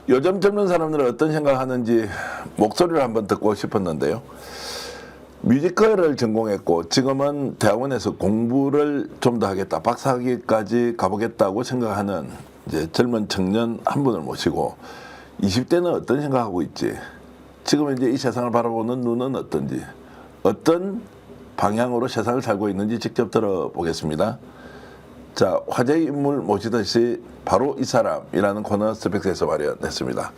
요즘 젊은 사람들은 어떤 생각하는지 목소리를 한번 듣고 싶었는데요. 뮤지컬을 전공했고 지금은 대학원에서 공부를 좀 더 하겠다, 박사학위까지 가보겠다고 생각하는 이제 젊은 청년 한 분을 모시고 20대는 어떤 생각하고 있지, 지금 이제 이 세상을 바라보는 눈은 어떤지, 어떤 방향으로 세상을 살고 있는지 직접 들어보겠습니다. 자, 화제의 인물 모시듯이 바로 이 사람이라는 코너 스펙스에서 마련했습니다.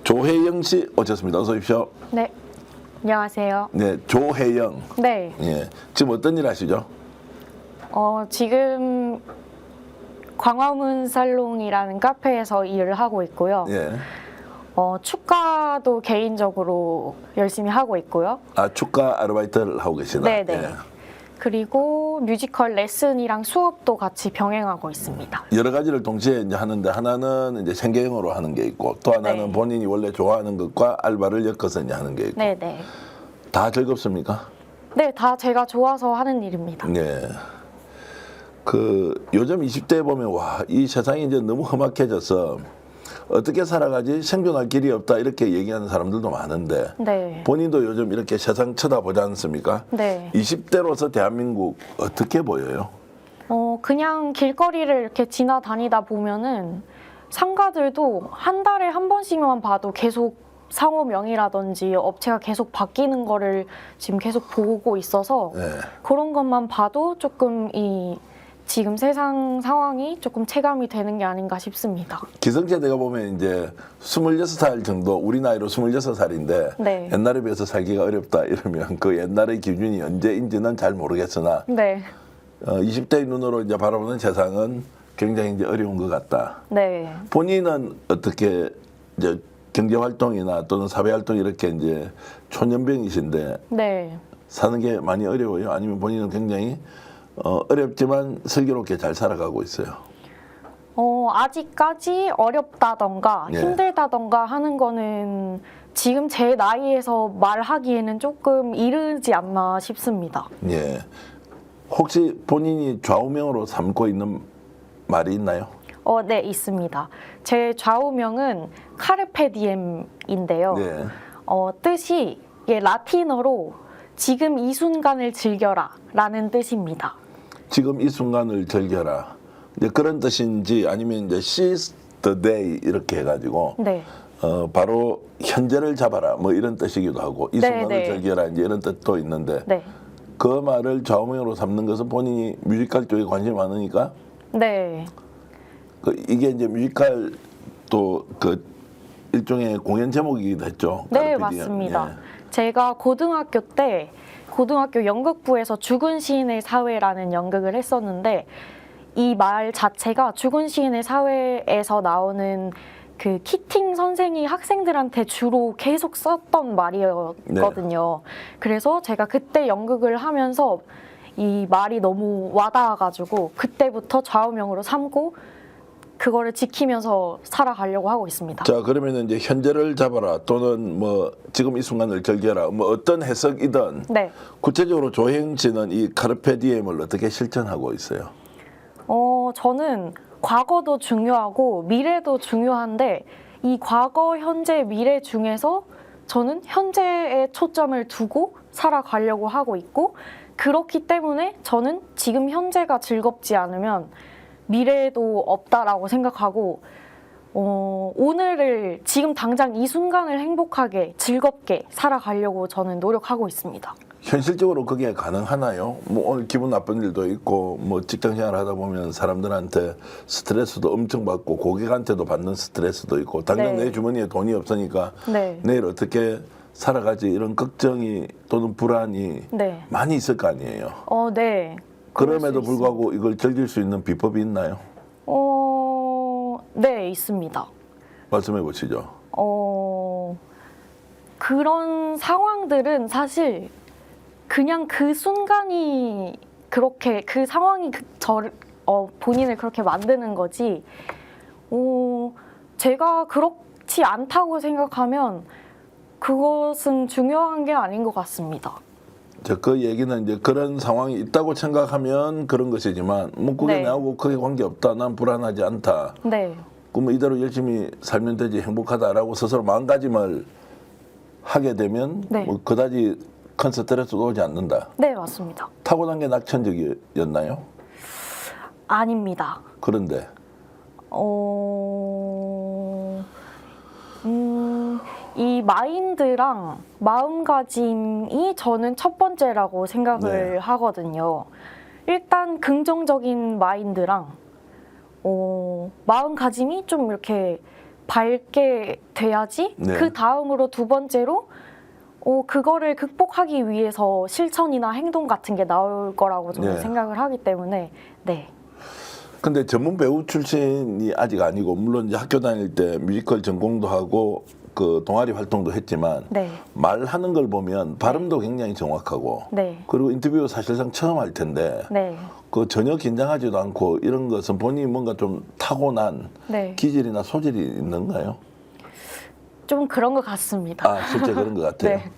조혜영 씨 오셨습니다. 어서 오십시오. 네, 안녕하세요. 네, 조혜영. 네, 예, 지금 어떤 일 하시죠? 지금 광화문 살롱이라는 카페에서 일을 하고 있고요. 예. 축가도 개인적으로 열심히 하고 있고요. 아, 축가 아르바이트를 하고 계시다. 네네. 예. 그리고 뮤지컬 레슨이랑 수업도 같이 병행하고 있습니다. 여러 가지를 동시에 이제 하는데 하나는 이제 생계형으로 하는 게 있고 또 하나는 네. 본인이 원래 좋아하는 것과 알바를 엮어서 이제 하는 게 있고. 네네. 다 즐겁습니까? 네, 다 제가 좋아서 하는 일입니다. 네. 그 요즘 20대에 보면 와, 이 세상이 이제 너무 험악해져서 어떻게 살아가지 생존할 길이 없다 이렇게 얘기하는 사람들도 많은데 네. 본인도 요즘 이렇게 세상 쳐다보지 않습니까? 네. 20대로서 대한민국 어떻게 보여요? 그냥 길거리를 이렇게 지나다니다 보면은 상가들도 한 달에 한 번씩만 봐도 계속 상호명이라든지 업체가 계속 바뀌는 거를 지금 계속 보고 있어서 네. 그런 것만 봐도 조금 지금 세상 상황이 조금 체감이 되는 게 아닌가 싶습니다. 기성세대가 보면 이제 26살 정도, 우리 나이로 26살인데 네. 옛날에 비해서 살기가 어렵다 이러면 그 옛날의 기준이 언제인지는 잘 모르겠으나 네. 20대의 눈으로 이제 바라보는 세상은 굉장히 이제 어려운 것 같다. 네. 본인은 어떻게 이제 경제 활동이나 또는 사회 활동 이렇게 이제 초년병이신데 네. 사는 게 많이 어려워요? 아니면 본인은 굉장히 어렵지만 슬기롭게 잘 살아가고 있어요? 아직까지 어렵다던가 예. 힘들다던가 하는 거는 지금 제 나이에서 말하기에는 조금 이르지 않나 싶습니다. 예. 혹시 본인이 좌우명으로 삼고 있는 말이 있나요? 네, 있습니다. 제 좌우명은 카르페디엠인데요. 네. 뜻이 라틴어로 지금 이 순간을 즐겨라 라는 뜻입니다. 지금 이 순간을 즐겨라. 이제 그런 뜻인지 아니면 이제 seize the day 이렇게 해가지고 네. 바로 현재를 잡아라 뭐 이런 뜻이기도 하고 이 네, 순간을 네. 즐겨라 이제 이런 뜻도 있는데 네. 그 말을 좌우명으로 삼는 것은 본인이 뮤지컬 쪽에 관심이 많으니까 네. 이게 이제 뮤지컬 또 그 일종의 공연 제목이기도 했죠. 네, 카르페 디엠. 맞습니다. 예. 제가 고등학교 때 고등학교 연극부에서 죽은 시인의 사회라는 연극을 했었는데 이 말 자체가 죽은 시인의 사회에서 나오는 그 키팅 선생이 학생들한테 주로 계속 썼던 말이었거든요. 그래서 제가 그때 연극을 하면서 이 말이 너무 와닿아가지고 그때부터 좌우명으로 삼고 그거를 지키면서 살아가려고 하고 있습니다. 자, 그러면 이제 현재를 잡아라 또는 뭐 지금 이 순간을 즐겨라 뭐 어떤 해석이든 네. 구체적으로 조혜영 씨는 이 카르페 디엠을 어떻게 실천하고 있어요? 저는 과거도 중요하고 미래도 중요한데 이 과거, 현재, 미래 중에서 저는 현재에 초점을 두고 살아가려고 하고 있고 그렇기 때문에 저는 지금 현재가 즐겁지 않으면 미래도 없다라고 생각하고 오늘을 지금 당장 이 순간을 행복하게 즐겁게 살아가려고 저는 노력하고 있습니다. 현실적으로 그게 가능하나요? 뭐 오늘 기분 나쁜 일도 있고 뭐 직장 생활 하다 보면 사람들한테 스트레스도 엄청 받고 고객한테도 받는 스트레스도 있고 당장 네. 내 주머니에 돈이 없으니까 네. 내일 어떻게 살아가지 이런 걱정이 또는 불안이 네. 많이 있을 거 아니에요. 네. 그럼에도 그럴 수 불구하고 이걸 즐길 수 있는 비법이 있나요? 네, 있습니다. 말씀해 보시죠. 그런 상황들은 사실 그냥 그 순간이 그렇게 그 상황이 본인을 그렇게 만드는 거지. 제가 그렇지 않다고 생각하면 그것은 중요한 게 아닌 것 같습니다. 그 얘기는 이제 그런 상황이 있다고 생각하면 그런 것이지만 뭐 그게 네. 나하고 크게 관계없다. 난 불안하지 않다. 네. 그러면 이대로 열심히 살면 되지 행복하다라고 스스로 마음가짐을 하게 되면 네. 뭐 그다지 큰 스트레스도 오지 않는다. 네, 맞습니다. 타고난 게 낙천적이었나요? 아닙니다. 그런데 이 마인드랑 마음가짐이 저는 첫 번째라고 생각을 네. 하거든요. 일단 긍정적인 마인드랑 마음가짐이 좀 이렇게 밝게 돼야지 네. 그 다음으로 두 번째로 그거를 극복하기 위해서 실천이나 행동 같은 게 나올 거라고 저는 네. 생각을 하기 때문에 네. 근데 전문 배우 출신이 아직 아니고 물론 이제 학교 다닐 때 뮤지컬 전공도 하고 그 동아리 활동도 했지만 네. 말하는 걸 보면 발음도 굉장히 정확하고 네. 그리고 인터뷰 사실상 처음 할 텐데 네. 그 전혀 긴장하지도 않고 이런 것은 본인이 뭔가 좀 타고난 네. 기질이나 소질이 있는가요? 좀 그런 것 같습니다. 아 실제 그런 것 같아요. 네.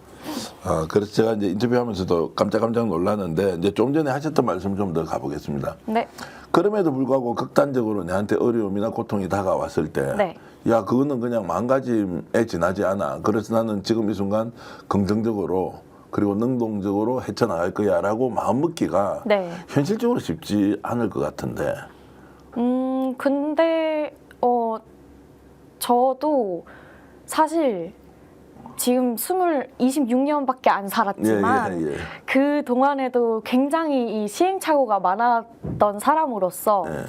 아 그래서 제가 이제 인터뷰하면서도 깜짝 놀랐는데 이제 좀 전에 하셨던 말씀 좀 더 가보겠습니다. 네. 그럼에도 불구하고 극단적으로 내한테 어려움이나 고통이 다가왔을 때, 네. 야 그거는 그냥 마음가짐에 지나지 않아. 그래서 나는 지금 이 순간 긍정적으로 그리고 능동적으로 헤쳐나갈 거야라고 마음 먹기가 네. 현실적으로 쉽지 않을 것 같은데. 근데 저도 사실 지금 26년밖에 안 살았지만 예. 그 동안에도 굉장히 이 시행착오가 많았던 사람으로서 예.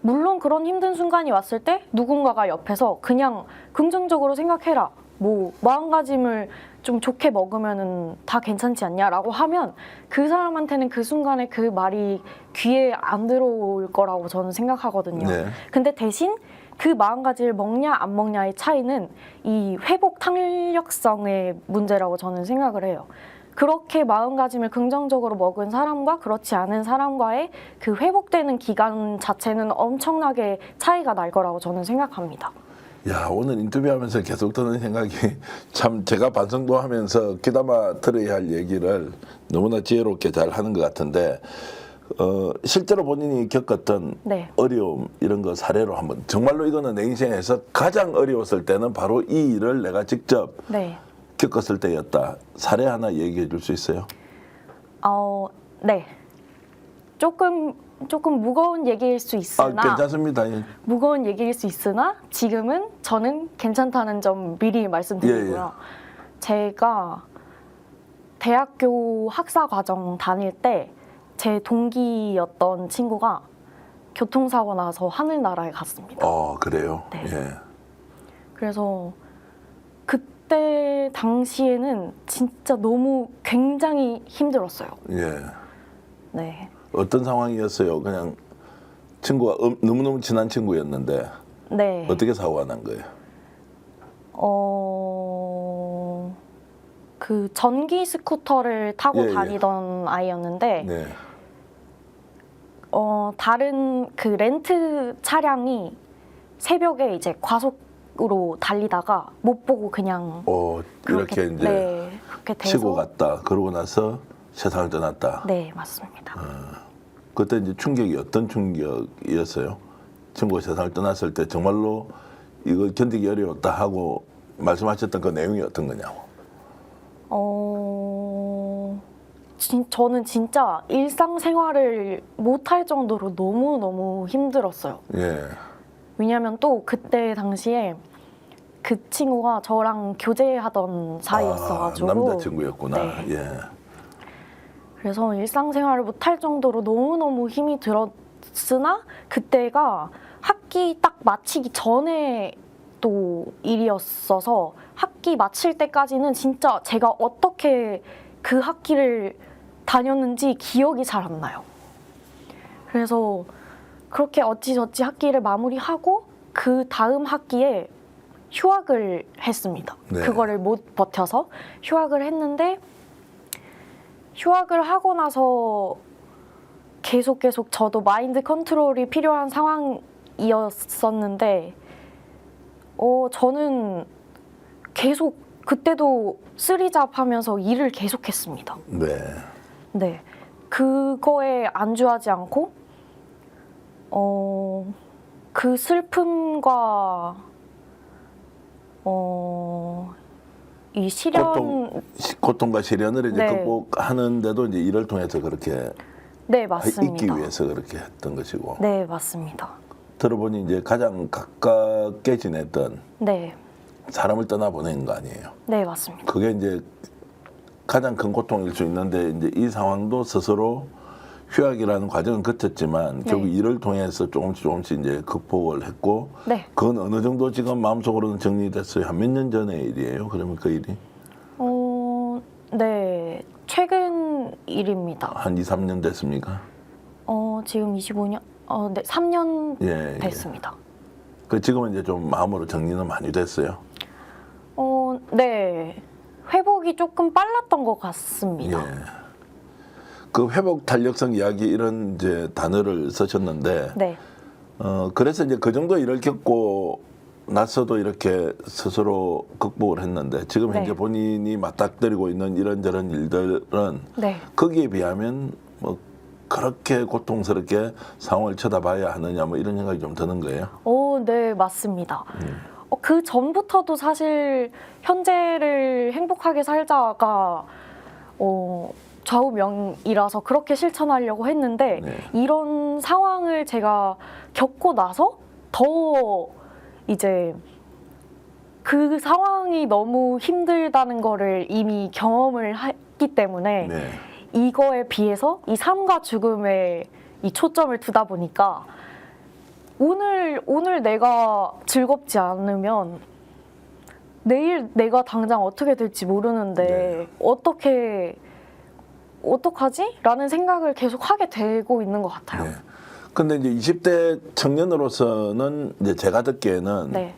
물론 그런 힘든 순간이 왔을 때 누군가가 옆에서 그냥 긍정적으로 생각해라. 뭐 마음가짐을 좀 좋게 먹으면은 다 괜찮지 않냐라고 하면 그 사람한테는 그 순간에 그 말이 귀에 안 들어올 거라고 저는 생각하거든요. 네. 근데 대신 그 마음가짐을 먹냐 안 먹냐의 차이는 이 회복 탄력성의 문제라고 저는 생각을 해요. 그렇게 마음가짐을 긍정적으로 먹은 사람과 그렇지 않은 사람과의 그 회복되는 기간 자체는 엄청나게 차이가 날 거라고 저는 생각합니다. 야 오늘 인터뷰하면서 계속 드는 생각이 참 제가 반성도 하면서 귀담아 들어야 할 얘기를 너무나 지혜롭게 잘 하는 것 같은데 실제로 본인이 겪었던 네. 어려움 이런 거 사례로 한번 정말로 이거는 내 인생에서 가장 어려웠을 때는 바로 이 일을 내가 직접 네. 겪었을 때였다. 사례 하나 얘기해 줄 수 있어요? 네. 조금 무거운 얘기일 수 있으나 괜찮습니다. 예. 무거운 얘기일 수 있으나 지금은 저는 괜찮다는 점 미리 말씀드리고요. 제가 대학교 학사 과정 다닐 때 제 동기였던 친구가 교통사고 나서 하늘나라에 갔습니다. 그래요? 네. 예. 그래서 그때 당시에는 진짜 너무 굉장히 힘들었어요. 예. 네. 어떤 상황이었어요? 그냥 친구가 너무너무 친한 친구였는데 네. 어떻게 사고가 난 거예요? 그 전기 스쿠터를 타고 예. 다니던 아이였는데 네. 다른 그 렌트 차량이 새벽에 이제 과속으로 달리다가 못 보고 그냥 이렇게 이제 네, 그렇게 돼서 치고 갔다. 그러고 나서 세상을 떠났다. 네, 맞습니다. 그때 이제 충격이 어떤 충격이었어요? 친구가 세상을 떠났을 때 정말로 이거 견디기 어려웠다 하고 말씀하셨던 그 내용이 어떤 거냐고. 저는 진짜 일상생활을 못할 정도로 너무너무 힘들었어요. 예. 왜냐면 또 그때 당시에 그 친구가 저랑 교제하던 사이였어가지고 남자친구였구나. 네. 예. 그래서 일상생활을 못할 정도로 너무너무 힘이 들었으나 그때가 학기 딱 마치기 전에 또 일이었어서 학기 마칠 때까지는 진짜 제가 어떻게 그 학기를 다녔는지 기억이 잘 안 나요. 그래서 그렇게 어찌저찌 학기를 마무리하고 그 다음 학기에 휴학을 했습니다. 네. 그거를 못 버텨서 휴학을 했는데 휴학을 하고 나서 계속 저도 마인드 컨트롤이 필요한 상황이었었는데 저는 계속 그때도 쓰리잡 하면서 일을 계속했습니다. 네. 그네 그거에 안주하지 않고 그 슬픔과 이 시련. 고통과 시련을 이제 네. 극복하는데도 이제 일을 통해서 그렇게 네, 맞습니다. 있기 위해서 그렇게 했던 것이고. 네, 맞습니다. 들어보니 이제 가장 가깝게 지냈던 네, 사람을 떠나보낸 거 아니에요. 네, 맞습니다. 그게 이제 가장 큰 고통일 수 있는데 이제 이 상황도 스스로 휴학이라는 과정은 거쳤지만 네. 결국 일을 통해서 조금씩 이제 극복을 했고 네. 그건 어느 정도 지금 마음속으로는 정리됐어요. 한 몇 년 전의 일이에요. 그러면 그 일이 네, 최근 일입니다. 한 2, 3년 됐습니까? 지금 25년, 네, 3년 예. 됐습니다. 그 지금은 이제 좀 마음으로 정리는 많이 됐어요. 네, 회복이 조금 빨랐던 것 같습니다. 예. 그 회복 탄력성 이야기 이런 이제 단어를 쓰셨는데 네, 그래서 이제 그 정도 일을 겪고 나서도 이렇게 스스로 극복을 했는데 지금 네. 현재 본인이 맞닥뜨리고 있는 이런저런 일들은 네. 거기에 비하면 뭐 그렇게 고통스럽게 상황을 쳐다봐야 하느냐 뭐 이런 생각이 좀 드는 거예요. 네, 맞습니다. 그 전부터도 사실 현재를 행복하게 살자가 좌우명이라서 그렇게 실천하려고 했는데 네. 이런 상황을 제가 겪고 나서 더 이제 그 상황이 너무 힘들다는 거를 이미 경험을 했기 때문에 네. 이거에 비해서 이 삶과 죽음에 이 초점을 두다 보니까 오늘 내가 즐겁지 않으면 내일 내가 당장 어떻게 될지 모르는데 어떡하지? 라는 생각을 계속 하게 되고 있는 것 같아요. 네. 근데 이제 20대 청년으로서는 이제 제가 듣기에는 네.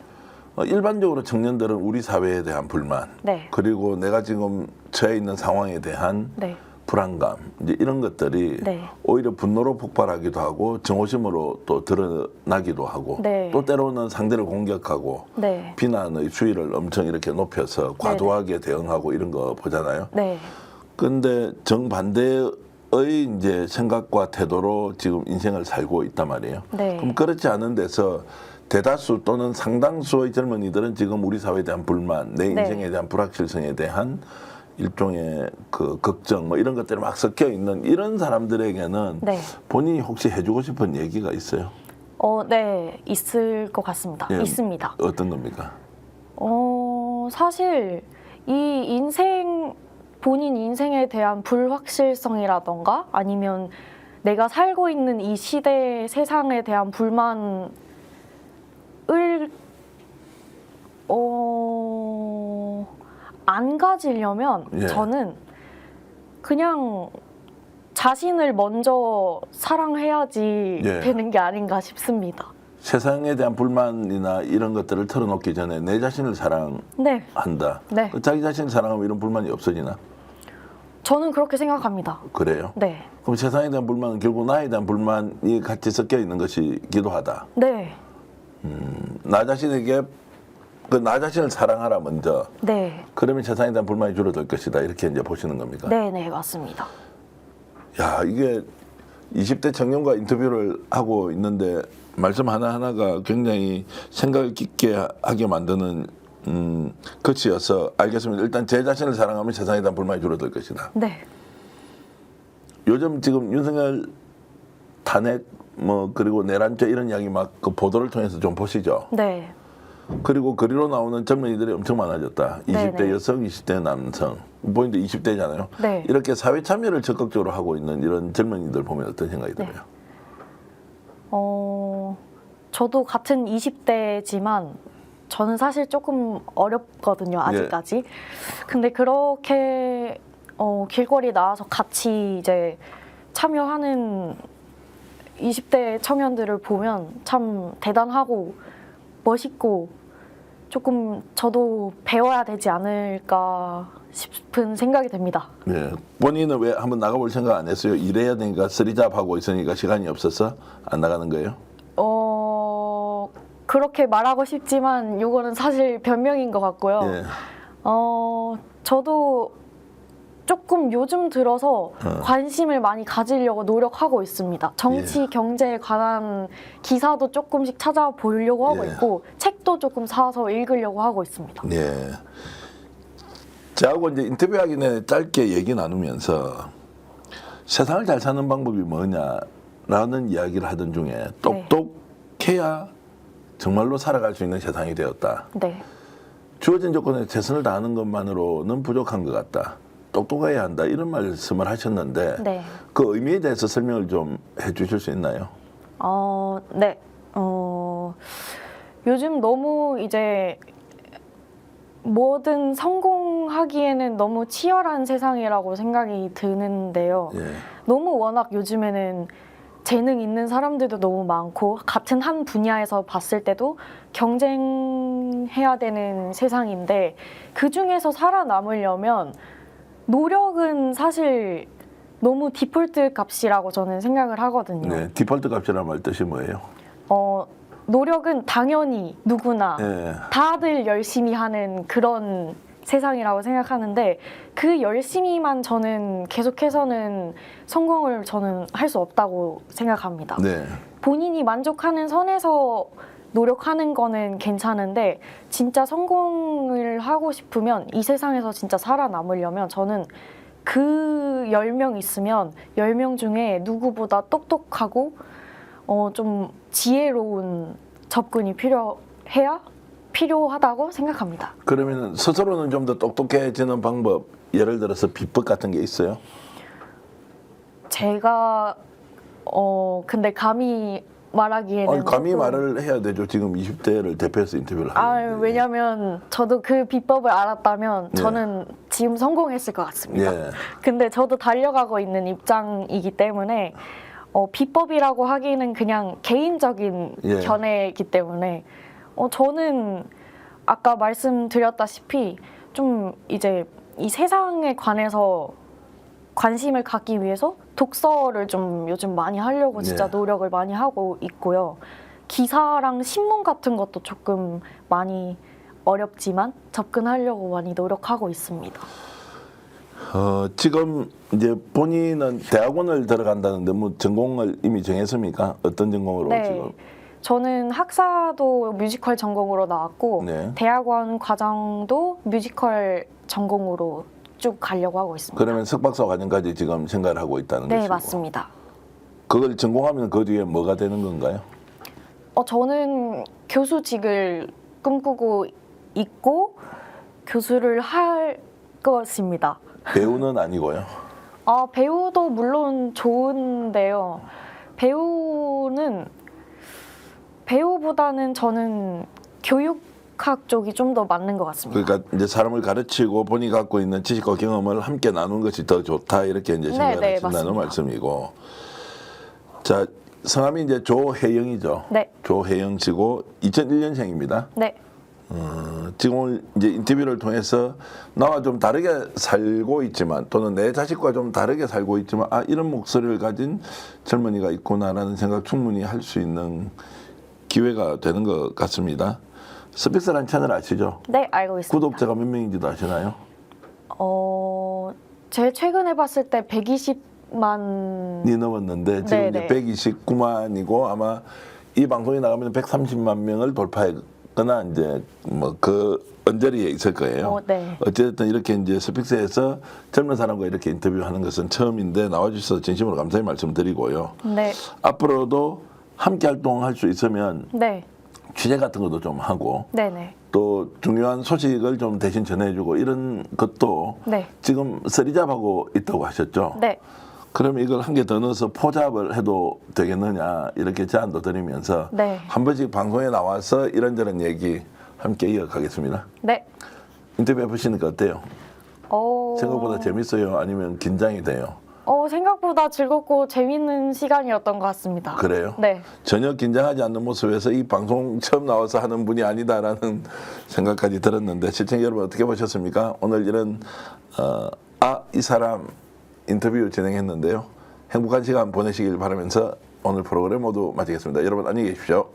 일반적으로 청년들은 우리 사회에 대한 불만 네. 그리고 내가 지금 처해 있는 상황에 대한 네. 불안감 이제 이런 것들이 네. 오히려 분노로 폭발하기도 하고 정오심으로 또 드러나기도 하고 네. 또 때로는 상대를 공격하고 네. 비난의 수위를 엄청 이렇게 높여서 과도하게 대응하고 이런 거 보잖아요. 네. 근데 정반대의 이제 생각과 태도로 지금 인생을 살고 있단 말이에요. 네. 그럼 그렇지 않은 데서 대다수 또는 상당수의 젊은이들은 지금 우리 사회에 대한 불만, 내 네. 인생에 대한 불확실성에 대한 일종의 그 걱정 뭐 이런 것들이 막 섞여 있는 이런 사람들에게는 네. 본인이 혹시 해주고 싶은 얘기가 있어요? 네, 있을 것 같습니다. 예, 있습니다. 어떤 겁니까? 사실 이 본인 인생에 대한 불확실성이라던가 아니면 내가 살고 있는 이 시대 세상에 대한 불만을 안 가지려면 예. 저는 그냥 자신을 먼저 사랑해야지 예. 되는 게 아닌가 싶습니다. 세상에 대한 불만이나 이런 것들을 털어놓기 전에 내 자신을 사랑한다. 네. 네. 그 자기 자신을 사랑하면 이런 불만이 없어지나? 저는 그렇게 생각합니다. 그래요? 네. 그럼 세상에 대한 불만은 결국 나에 대한 불만이 같이 섞여 있는 것이기도 하다. 네. 나 자신에게 나 자신을 사랑하라 먼저. 네. 그러면 세상에 대한 불만이 줄어들 것이다. 이렇게 이제 보시는 겁니까? 네, 네, 맞습니다. 야, 이게 20대 청년과 인터뷰를 하고 있는데 말씀 하나하나가 굉장히 생각을 깊게 하게 만드는 것이어서 알겠습니다. 일단 제 자신을 사랑하면 세상에 대한 불만이 줄어들 것이다. 네. 요즘 지금 윤석열 탄핵 뭐 그리고 내란죄 이런 이야기 막 그 보도를 통해서 좀 보시죠. 네. 그리고 거리로 나오는 젊은이들이 엄청 많아졌다. 20대 네네. 여성, 20대 남성. 본인도 20대잖아요. 네. 이렇게 사회 참여를 적극적으로 하고 있는 이런 젊은이들 보면 어떤 생각이 네. 들어요? 저도 같은 20대지만 저는 사실 조금 어렵거든요, 아직까지. 근데 그렇게 길거리 나와서 같이 이제 참여하는 20대 청년들을 보면 참 대단하고 멋있고 조금 저도 배워야 되지 않을까 싶은 생각이 듭니다. 예. 본인은 왜 한번 나가볼 생각 안 했어요? 일해야 되니까 쓰리잡하고 있으니까 시간이 없어서 안 나가는 거예요? 그렇게 말하고 싶지만 이거는 사실 변명인 것 같고요. 예. 저도 조금 요즘 들어서 관심을 많이 가지려고 노력하고 있습니다. 정치, 예. 경제에 관한 기사도 조금씩 찾아보려고 하고 예. 있고 책도 조금 사서 읽으려고 하고 있습니다. 예. 저하고 이제 인터뷰하기 전에 짧게 얘기 나누면서 세상을 잘 사는 방법이 뭐냐라는 이야기를 하던 중에 똑똑해야 정말로 살아갈 수 있는 세상이 되었다. 네. 주어진 조건에 최선을 다하는 것만으로는 부족한 것 같다. 똑똑해야 한다. 이런 말씀을 하셨는데 네. 그 의미에 대해서 설명을 좀 해주실 수 있나요? 네. 요즘 너무 이제 뭐든 성공하기에는 너무 치열한 세상이라고 생각이 드는데요. 예. 너무 워낙 요즘에는 재능 있는 사람들도 너무 많고 같은 한 분야에서 봤을 때도 경쟁해야 되는 세상인데 그 중에서 살아남으려면 노력은 사실 너무 디폴트 값이라고 저는 생각을 하거든요. 네. 디폴트 값이라는 말 뜻이 뭐예요? 노력은 당연히 누구나 예. 다들 열심히 하는 그런 세상이라고 생각하는데 그 열심히만 저는 계속해서는 성공을 저는 할 수 없다고 생각합니다. 네. 본인이 만족하는 선에서 노력하는 거는 괜찮은데 진짜 성공을 하고 싶으면 이 세상에서 진짜 살아남으려면 저는 그 10명 있으면 10명 중에 누구보다 똑똑하고 좀 지혜로운 접근이 필요하다고 생각합니다. 그러면 스스로는 좀 더 똑똑해지는 방법, 예를 들어서 비법 같은 게 있어요? 제가 근데 감히 말하기에는 아니, 감히 조금- 말을 해야 되죠. 지금 20대를 대표해서 인터뷰를 하는데. 왜냐면 저도 그 비법을 알았다면 예. 저는 지금 성공했을 것 같습니다. 예. 근데 저도 달려가고 있는 입장이기 때문에 비법이라고 하기는 그냥 개인적인 예. 견해이기 때문에 저는 아까 말씀드렸다시피 좀 이제 이 세상에 관해서 관심을 갖기 위해서 독서를 좀 요즘 많이 하려고 진짜 예. 노력을 많이 하고 있고요. 기사랑 신문 같은 것도 조금 많이 어렵지만 접근하려고 많이 노력하고 있습니다. 지금 이제 본인은 대학원을 들어간다는데 뭐 전공을 이미 정했습니까? 어떤 전공으로 지금? 저는 학사도 뮤지컬 전공으로 나왔고 네. 대학원 과정도 뮤지컬 전공으로 쭉 가려고 하고 있습니다. 그러면 석박사 과정까지 지금 생각을 하고 있다는 네, 것이고. 맞습니다. 그걸 전공하면 그 뒤에 뭐가 되는 건가요? 저는 교수직을 꿈꾸고 있고 교수를 할 것입니다. 배우는 아니고요. 배우도 물론 좋은데요. 배우보다는 저는 교육학 쪽이 좀 더 맞는 것 같습니다. 그러니까 이제 사람을 가르치고 본인이 갖고 있는 지식과 경험을 함께 나누는 것이 더 좋다 이렇게 이제 생각을 네, 하신다는 맞습니다. 말씀이고. 자, 성함이 이제 조혜영이죠. 네. 조혜영 씨고 2001년생입니다. 네. 지금 오늘 이제 인터뷰를 통해서 나와 좀 다르게 살고 있지만 또는 내 자식과 좀 다르게 살고 있지만 이런 목소리를 가진 젊은이가 있구나라는 생각 충분히 할 수 있는 기회가 되는 것 같습니다. 스픽스라는 채널 아시죠? 네, 알고 있습니다. 구독자가 몇 명인지도 아시나요? 제일 최근에 봤을 때 120만. 이 넘었는데 지금 네네. 이제 129만이고 아마 이 방송이 나가면 130만 명을 돌파했거나 이제 뭐 그 언저리에 있을 거예요. 네. 어쨌든 이렇게 이제 스픽스에서 젊은 사람과 이렇게 인터뷰하는 것은 처음인데 나와주셔서 진심으로 감사의 말씀드리고요. 네. 앞으로도 함께 활동할 수 있으면 네. 취재 같은 것도 좀 하고 네네. 또 중요한 소식을 좀 대신 전해주고 이런 것도 네. 지금 서리잡하고 있다고 하셨죠? 네. 그러면 이걸 한 개 더 넣어서 포잡을 해도 되겠느냐 이렇게 제안도 드리면서 네. 한 번씩 방송에 나와서 이런저런 얘기 함께 이어가겠습니다. 네. 인터뷰 해보시니까 어때요? 생각보다 재밌어요? 아니면 긴장이 돼요? 생각보다 즐겁고 재밌는 시간이었던 것 같습니다. 그래요? 네. 전혀 긴장하지 않는 모습에서 이 방송 처음 나와서 하는 분이 아니다라는 생각까지 들었는데 시청자 여러분 어떻게 보셨습니까? 오늘 이런 이 사람 인터뷰 진행했는데요. 행복한 시간 보내시길 바라면서 오늘 프로그램 모두 마치겠습니다. 여러분 안녕히 계십시오.